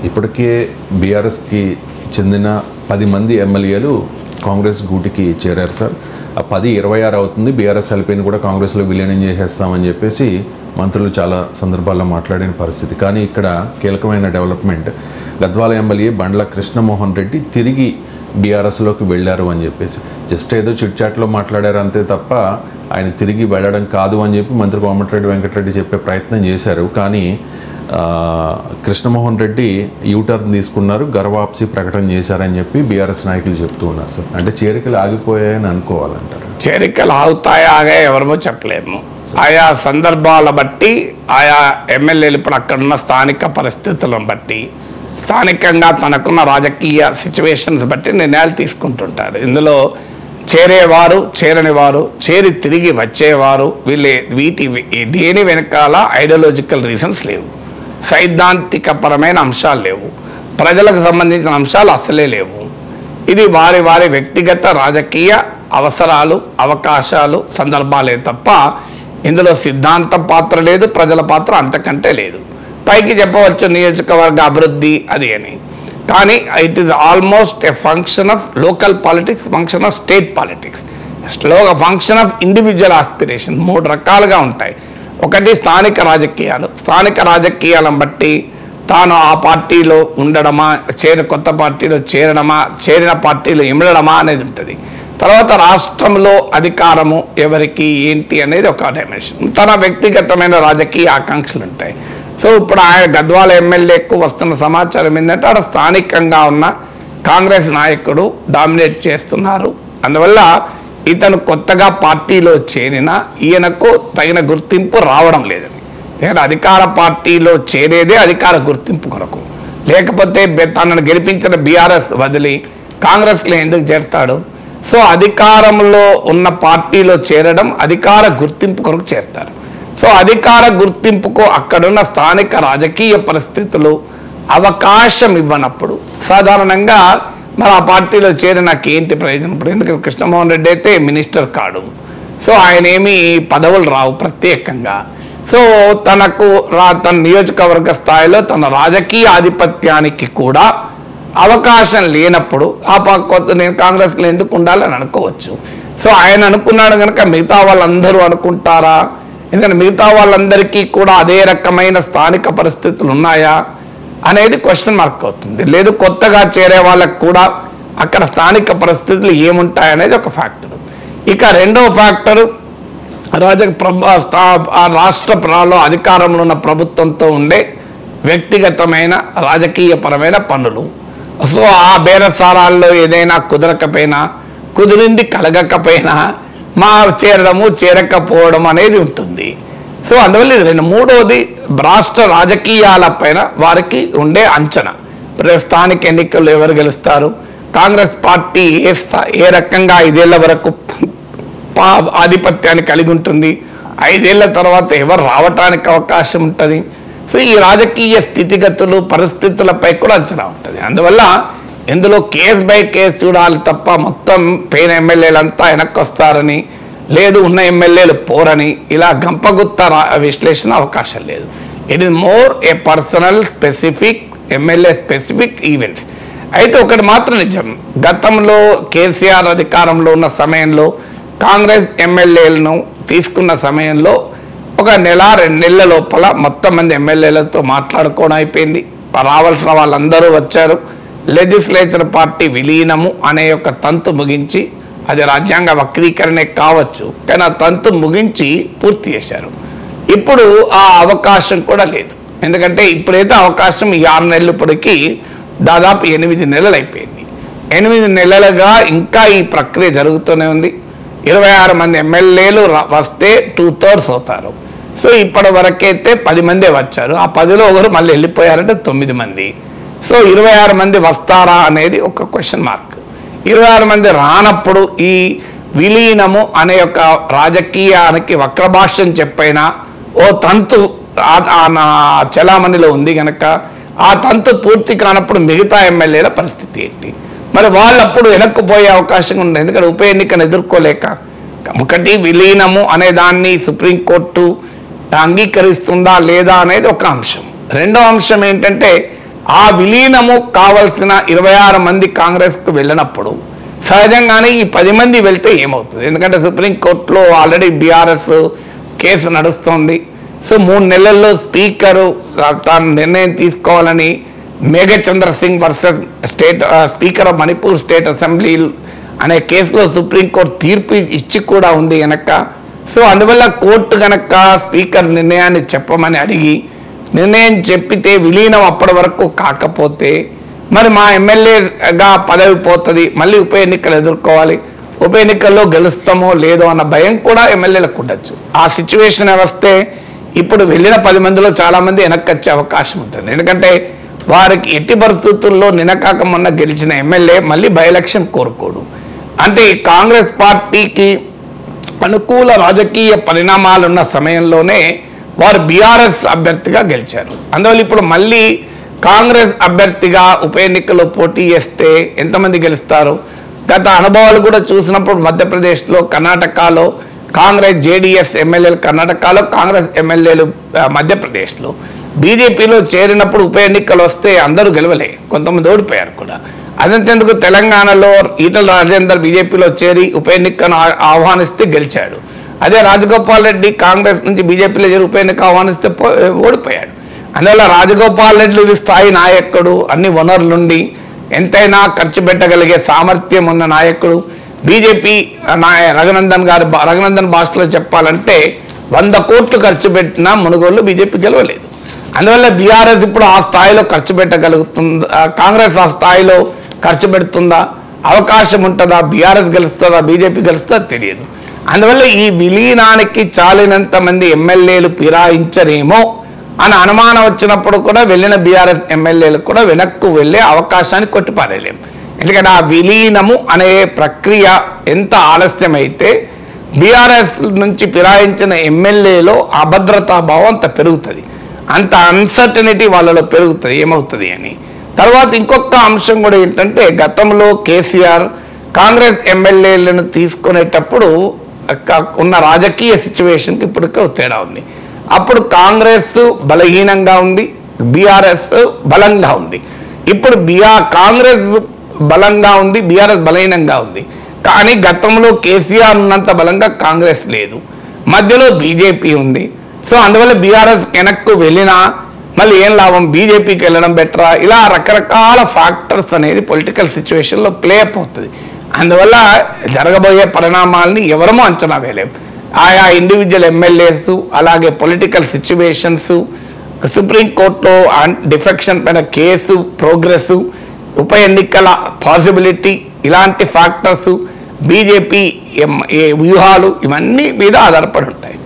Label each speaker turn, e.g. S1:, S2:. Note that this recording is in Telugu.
S1: ఇప్పటికే బీఆర్ఎస్కి చెందిన 10 మంది ఎమ్మెల్యేలు కాంగ్రెస్ గూటికి చేరారు సార్. ఆ 10-26 అవుతుంది. బీఆర్ఎస్ ఎల్పీని కూడా కాంగ్రెస్లో విలీనం చేసేస్తామని చెప్పేసి మంత్రులు చాలా సందర్భాల్లో మాట్లాడిన పరిస్థితి. కానీ ఇక్కడ కీలకమైన డెవలప్మెంట్, గద్వాల ఎమ్మెల్యే బండ్ల కృష్ణమోహన్ రెడ్డి తిరిగి బీఆర్ఎస్లోకి వెళ్ళారు అని చెప్పేసి జస్ట్ ఏదో చిట్చాట్లో మాట్లాడారు అంతే తప్ప ఆయన తిరిగి వెళ్ళడం కాదు అని చెప్పి మంత్రి కోమటిరెడ్డి వెంకటరెడ్డి చెప్పే ప్రయత్నం చేశారు. కానీ కృష్ణమోహన్ రెడ్డి యూటర్న్ తీసుకున్నారు, గర్వాప్సి ప్రకటన చేశారని చెప్పి బీఆర్ఎస్ నాయకులు చెప్తూ ఉన్నారు సార్. అంటే చేరికలు ఆగిపోయాయని అనుకోవాలంటారు?
S2: చేరికలు ఆగుతాయా ఆగాయో ఎవరమో చెప్పలేము. ఆయా సందర్భాల బట్టి, ఆయా ఎమ్మెల్యేలు ఇప్పుడు అక్కడున్న స్థానిక పరిస్థితులను బట్టి, స్థానికంగా తనకున్న రాజకీయ సిచ్యువేషన్స్ బట్టి నిర్ణయాలు తీసుకుంటుంటారు. ఇందులో చేరేవారు, చేరని వారు, చేరి తిరిగి వచ్చేవారు, దేని వెనకాల ఐడియాలజికల్ రీజన్స్ లేవు, సైద్ధాంతికపరమైన అంశాలు లేవు, ప్రజలకు సంబంధించిన అంశాలు అసలే లేవు. ఇది వారి వారి వ్యక్తిగత రాజకీయ అవసరాలు, అవకాశాలు, సందర్భాలే తప్ప ఇందులో సిద్ధాంతం పాత్ర లేదు, ప్రజల పాత్ర అంతకంటే లేదు. పైకి చెప్పవచ్చు నియోజకవర్గ అభివృద్ధి అది అని, కానీ it is almost A function of local politics, function of state politics, function of individual aspiration. 3 రకాలుగా ఉంటాయి. ఒకటి స్థానిక రాజకీయాలు. స్థానిక రాజకీయాలను బట్టి తాను ఆ పార్టీలో ఉండడమా, కొత్త పార్టీలో చేరడమా, చేరిన పార్టీలో ఇమడడమా అనేది ఉంటుంది. తర్వాత రాష్ట్రంలో అధికారము ఎవరికి ఏంటి అనేది ఒక డైమెన్షన్. తన వ్యక్తిగతమైన రాజకీయ ఆకాంక్షలు ఉంటాయి. సో ఇప్పుడు ఆయన గద్వాల ఎమ్మెల్యేకు వస్తున్న సమాచారం ఏంటంటే ఆడ స్థానికంగా ఉన్న కాంగ్రెస్ నాయకుడు డామినేట్ చేస్తున్నారు, అందువల్ల ఇతను కొత్తగా పార్టీలో చేరినా ఈయనకు తగిన గుర్తింపు రావడం లేదని. ఎందుకంటే అధికార పార్టీలో చేరేదే అధికార గుర్తింపు కొరకు, లేకపోతే తనను గెలిపించిన బీఆర్ఎస్ వదిలి కాంగ్రెస్లో ఎందుకు చేరతాడు? సో అధికారంలో ఉన్న పార్టీలో చేరడం అధికార గుర్తింపు కొరకు చేరతారు. సో అధికార గుర్తింపుకు అక్కడున్న స్థానిక రాజకీయ పరిస్థితులు అవకాశం ఇవ్వనప్పుడు సాధారణంగా మరి ఆ పార్టీలో చేరి నాకు ఏంటి ప్రయోజనం? ఇప్పుడు ఎందుకంటే కృష్ణమోహన్ రెడ్డి అయితే మినిస్టర్ కాడు, సో ఆయన ఏమీ పదవులు రావు ప్రత్యేకంగా. సో తన నియోజకవర్గ స్థాయిలో తన రాజకీయ ఆధిపత్యానికి కూడా అవకాశం లేనప్పుడు నేను కాంగ్రెస్లో ఎందుకు ఉండాలని అనుకోవచ్చు. సో ఆయన అనుకున్నాడు కనుక మిగతా వాళ్ళందరూ అనుకుంటారా? ఎందుకంటే మిగతా వాళ్ళందరికీ కూడా అదే రకమైన స్థానిక పరిస్థితులు ఉన్నాయా అనేది క్వశ్చన్ మార్క్ అవుతుంది. లేదు కొత్తగా చేరే వాళ్ళకు కూడా అక్కడ స్థానిక పరిస్థితులు ఏముంటాయనేది ఒక ఫ్యాక్టర్. ఇక రెండవ ఫ్యాక్టరు రాష్ట్రంలో అధికారంలో ఉన్న ప్రభుత్వంతో ఉండే వ్యక్తిగతమైన రాజకీయపరమైన పనులు. సో ఆ బేరసారాల్లో ఏదైనా కుదరకపోయినా, కుదిరింది కలగకపోయినా చేరడము చేరకపోవడం అనేది ఉంటుంది. సో అందువల్ల ఇది మూడవది రాష్ట్ర రాజకీయాలపైన వారికి ఉండే అంచనా. స్థానిక ఎన్నికల్లో ఎవరు గెలుస్తారు, కాంగ్రెస్ పార్టీ ఏ రకంగా 5 ఏళ్ల వరకు ఆధిపత్యాన్ని కలిగి ఉంటుంది, 5 ఏళ్ల తర్వాత ఎవరు రావటానికి అవకాశం ఉంటుంది. సో ఈ రాజకీయ స్థితిగతులు పరిస్థితులపై కూడా అంచనా ఉంటుంది. అందువల్ల ఇందులో కేస్ బై కేసు చూడాలి తప్ప మొత్తం పోయిన ఎమ్మెల్యేలంతా వెనక్కి వస్తారని, లేదు ఉన్న ఎమ్మెల్యేలు పోరని ఇలా గంపగుత్త విశ్లేషణ అవకాశం లేదు. It is more A personal specific MLA specific events. అయితే ఒకటి మాత్రం నిజం, గతంలో కేసీఆర్ అధికారంలో ఉన్న సమయంలో కాంగ్రెస్ ఎమ్మెల్యేలను తీసుకున్న సమయంలో 1 నెల 2 నెలల లోపల మొత్తం మంది ఎమ్మెల్యేలతో మాట్లాడుకోవడం అయిపోయింది. రావాల్సిన వాళ్ళందరూ వచ్చారు. లెజిస్లేచర్ పార్టీ విలీనము అనే ఒక తంతు ముగించి, అది రాజ్యాంగ వక్రీకరణే కావచ్చు కానీ ఆ తంతు ముగించి పూర్తి చేశారు. ఇప్పుడు ఆ అవకాశం కూడా లేదు. ఎందుకంటే ఇప్పుడైతే అవకాశం ఈ 6 నెలలు ఇప్పటికీ దాదాపు 8 నెలలు అయిపోయింది. 8 నెలలుగా ఇంకా ఈ ప్రక్రియ జరుగుతూనే ఉంది. 26 మంది ఎమ్మెల్యేలు వస్తే 2/3 అవుతారు. సో ఇప్పటి వరకైతే 10 మందే వచ్చారు. ఆ 10లో ఒకరు మళ్ళీ వెళ్ళిపోయారంటే 9 మంది. సో 26 మంది వస్తారా అనేది ఒక క్వశ్చన్ మార్క్. 26 మంది రానప్పుడు ఈ విలీనము అనే ఒక రాజకీయానికి వక్రభాష్యం చెప్పైనా ఓ తంతు చలామణిలో ఉంది కనుక ఆ తంతు పూర్తి కానప్పుడు మిగతా ఎమ్మెల్యేల పరిస్థితి ఏంటి? మరి వాళ్ళప్పుడు వెనక్కిపోయే అవకాశం ఉంది. ఎందుకంటే ఉప ఎన్నికను ఎదుర్కోలేక. ఒకటి విలీనము అనే దాన్ని సుప్రీంకోర్టు అంగీకరిస్తుందా లేదా అనేది ఒక అంశం. రెండో అంశం ఏంటంటే ఆ విలీనము కావలసిన 26 మంది కాంగ్రెస్కు వెళ్ళినప్పుడు సహజంగానే ఈ 10 మంది వెళ్తే ఏమవుతుంది? ఎందుకంటే సుప్రీంకోర్టులో ఆల్రెడీ బీఆర్ఎస్ కేసు నడుస్తోంది. సో 3 నెలల్లో స్పీకరు తాను నిర్ణయం తీసుకోవాలని Meghachandra Singh versus speaker of Manipur state assembly అనే కేసులో సుప్రీంకోర్టు తీర్పు ఇచ్చి కూడా ఉంది కనుక, సో అందువల్ల కోర్టు కనుక స్పీకర్ నిర్ణయాన్ని చెప్పమని అడిగి నిర్ణయం చెప్పితే విలీనం అప్పటి వరకు కాకపోతే మరి మా ఎమ్మెల్యేగా పదవి పోతుంది, మళ్ళీ ఉప ఎన్నికలు ఎదుర్కోవాలి, ఉప ఎన్నికల్లో గెలుస్తామో లేదో అన్న భయం కూడా ఎమ్మెల్యేలకు ఉండొచ్చు. ఆ సిచ్యువేషన్ వస్తే ఇప్పుడు వెళ్ళిన 10 మందిలో చాలామంది వెనక్కి వచ్చే అవకాశం ఉంటుంది. ఎందుకంటే వారికి ఎట్టి పరిస్థితుల్లో నిన్నకాక మొన్న గెలిచిన ఎమ్మెల్యే మళ్ళీ బై ఎలక్షన్ కోరుకోడు. అంటే కాంగ్రెస్ పార్టీకి అనుకూల రాజకీయ పరిణామాలు ఉన్న సమయంలోనే వారు బీఆర్ఎస్ అభ్యర్థిగా గెలిచారు. అందువల్ల ఇప్పుడు మళ్ళీ కాంగ్రెస్ అభ్యర్థిగా ఉప ఎన్నికల్లో పోటీ చేస్తే ఎంతమంది గెలుస్తారు? గత అనుభవాలు కూడా చూసినప్పుడు మధ్యప్రదేశ్లో, కర్ణాటకలో కాంగ్రెస్ జేడీఎస్ ఎమ్మెల్యేలు కర్ణాటకలో, కాంగ్రెస్ ఎమ్మెల్యేలు మధ్యప్రదేశ్లో, బీజేపీలో చేరినప్పుడు ఉప ఎన్నికలు వస్తే అందరూ గెలవలే, కొంతమంది ఓడిపోయారు కూడా. అదంతెందుకు తెలంగాణలో ఈటల రాజేందర్ బీజేపీలో చేరి ఉప ఎన్నికను ఆహ్వానిస్తే గెలిచాడు. అదే రాజగోపాల్ రెడ్డి కాంగ్రెస్ నుంచి బీజేపీలో చేరి ఉప ఎన్నిక ఆహ్వానిస్తే ఓడిపోయాడు. అందువల్ల రాజగోపాల్ రెడ్డి స్థాయి నాయకుడు, అన్ని వనరులుండి ఎంతైనా ఖర్చు పెట్టగలిగే సామర్థ్యం ఉన్న నాయకుడు. బీజేపీ రఘునందన్ భాషలో చెప్పాలంటే 100 కోట్లు ఖర్చు పెట్టినా మునుగోళ్ళు బీజేపీ గెలవలేదు. అందువల్ల బీఆర్ఎస్ ఇప్పుడు ఆ స్థాయిలో ఖర్చు పెట్టగలుగుతుందా? కాంగ్రెస్ ఆ స్థాయిలో ఖర్చు పెడుతుందా? అవకాశం ఉంటుందా? బీఆర్ఎస్ గెలుస్తుందా, బీజేపీ గెలుస్తుందా తెలియదు. అందువల్ల ఈ విలీనానికి చాలినంత మంది ఎమ్మెల్యేలు ఫిరాయించరేమో అని అనుమానం వచ్చినప్పుడు కూడా వెళ్ళిన బీఆర్ఎస్ ఎమ్మెల్యేలు కూడా వెనక్కు వెళ్ళే అవకాశాన్ని కొట్టిపారేయలేము. ఎందుకంటే ఆ విలీనము అనే ప్రక్రియ ఎంత ఆలస్యమైతే బీఆర్ఎస్ నుంచి ఫిరాయించిన ఎమ్మెల్యేలో అభద్రతాభావం అంత పెరుగుతుంది, అంత అన్సర్టనిటీ వాళ్ళలో పెరుగుతుంది ఏమవుతుంది అని. తర్వాత ఇంకొక అంశం కూడా ఏంటంటే గతంలో కేసీఆర్ కాంగ్రెస్ ఎమ్మెల్యేలను తీసుకునేటప్పుడు ఉన్న రాజకీయ సిచ్యువేషన్కి ఇప్పటికే తేడా ఉంది. అప్పుడు కాంగ్రెస్ బలహీనంగా ఉంది, బీఆర్ఎస్ బలంగా ఉంది. ఇప్పుడు కాంగ్రెస్ బలంగా ఉంది, బీఆర్ఎస్ బలహీనంగా ఉంది. కానీ గతంలో కేసీఆర్ ఉన్నంత బలంగా కాంగ్రెస్ లేదు, మధ్యలో బీజేపీ ఉంది. సో అందువల్ల బీఆర్ఎస్ వెనక్కు వెళ్ళినా మళ్ళీ ఏం లాభం, బీజేపీకి వెళ్ళడం బెటరా, ఇలా రకరకాల ఫ్యాక్టర్స్ అనేది పొలిటికల్ సిచ్యువేషన్లో ప్లే అయిపోతుంది. అందువల్ల జరగబోయే పరిణామాలని ఎవరమో అంచనా వేయలేము. ఆయా ఇండివిజువల్ ఎమ్మెల్యేస్, అలాగే పొలిటికల్ సిచ్యువేషన్స్, సుప్రీంకోర్టులో డిఫెక్షన్ పైన కేసు ప్రోగ్రెస్, ఉప ఎన్నికల పాసిబిలిటీ, ఇలాంటి ఫ్యాక్టర్స్, బీజేపీ వ్యూహాలు, ఇవన్నీ మీద ఆధారపడి ఉంటాయి.